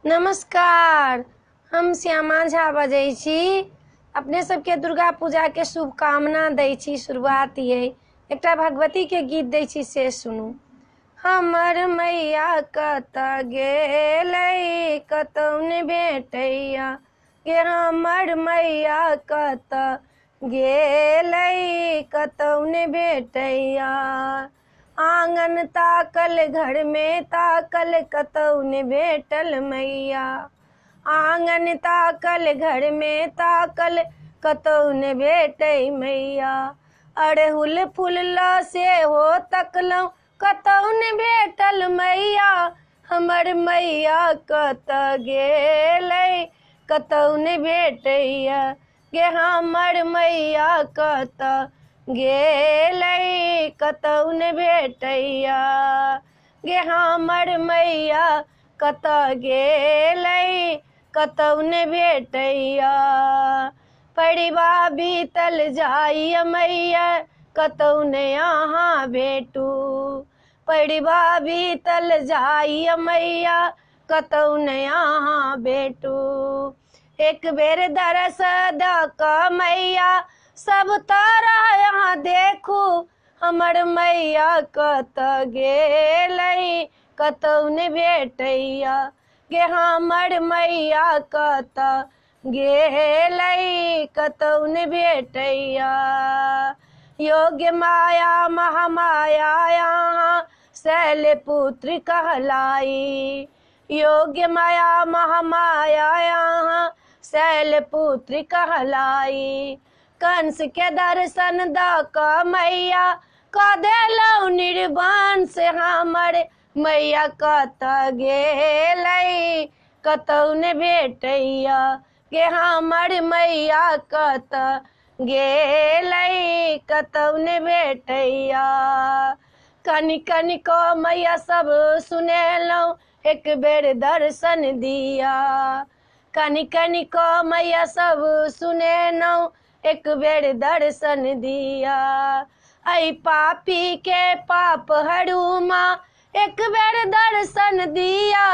नमस्कार, हम श्यामा झा बजै छी। अपने सबके दुर्गा पूजा के शुभकामना दै छी। शुरुआत ये एकटा भगवती के गीत दै छी, से सुनू। हमर मैया कतऽ गेलै, कतौ ने भेटैया गे। हमर मैया कतऽ गेलै, कतौ ने भेटैया। आंगन ताकल, घर में ताकल, कतौ ने भेटल मैया। आंगन ताकल, घर में ताकल, कतौ ने भेटै मैया। अड़हुल फूल ल सेहो तकलौं, कतौ ने भेटल मैया। हमर मैया कतऽ गेलै, कतौ ने भेटैया गे। हमर मैया कतऽ गेलै, कतौ ने भेटैया गे। हमर मैया कतऽ गेलै, कतौ ने भेटैया। परिबा बीतल जाइय मैया, कतौ ने अहाँ भेटू। परिबा बीतल जाइय मैया, कतौ ने अहाँ भेटू। एक बेर दरस दऽ कऽ मैया, सब तरह यहाँ देखू। हमर मैया कतऽ गेलै, कतौ ने भेटैया गे। हमर मैया कतऽ गेलै, कतौ ने भेटैया। योग्य माया महामाया यहाँ शैलपुत्री कहलाई। योग्य माया महामाया यहाँ शैलपुत्री कहलाई। कंस के दर्शन दऽ कऽ मैया, कऽ देलौं निर्वंश। हमर मैया कतऽ गेलै, कतौ ने भेटैया गे। हमर मैया कतऽ गेलै, कतौ ने भेटैया। कनि कनि कऽ मैया सब सुनेलौं, एक बेर दर्शन दिया। कनि कनि कऽ मैया सब सुनेलौं, एक बेर दर्शन दिया। ऐ पापी के पाप हरू माँ, एक बेर दर्शन दिया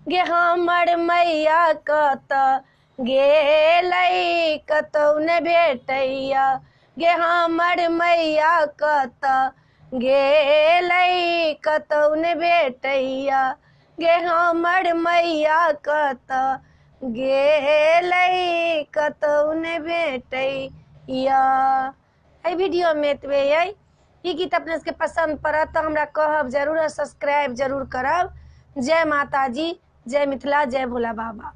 गे। हमर मैया कतऽ गेलै, कतौ ने भेटैया गे। हमर मैया कतऽ गेलै, कतौ ने भेटैया गे। हमर मैया कतऽ गेलै, कतौ ने भेटैया। एहि वीडियो में एतबे अइ। ई गीत अपने सबके पसंद पड़त तऽ हमरा कहब जरूर, सब्सक्राइब जरूर करब। जय माता जी, जय मिथिला, जय भोला बाबा।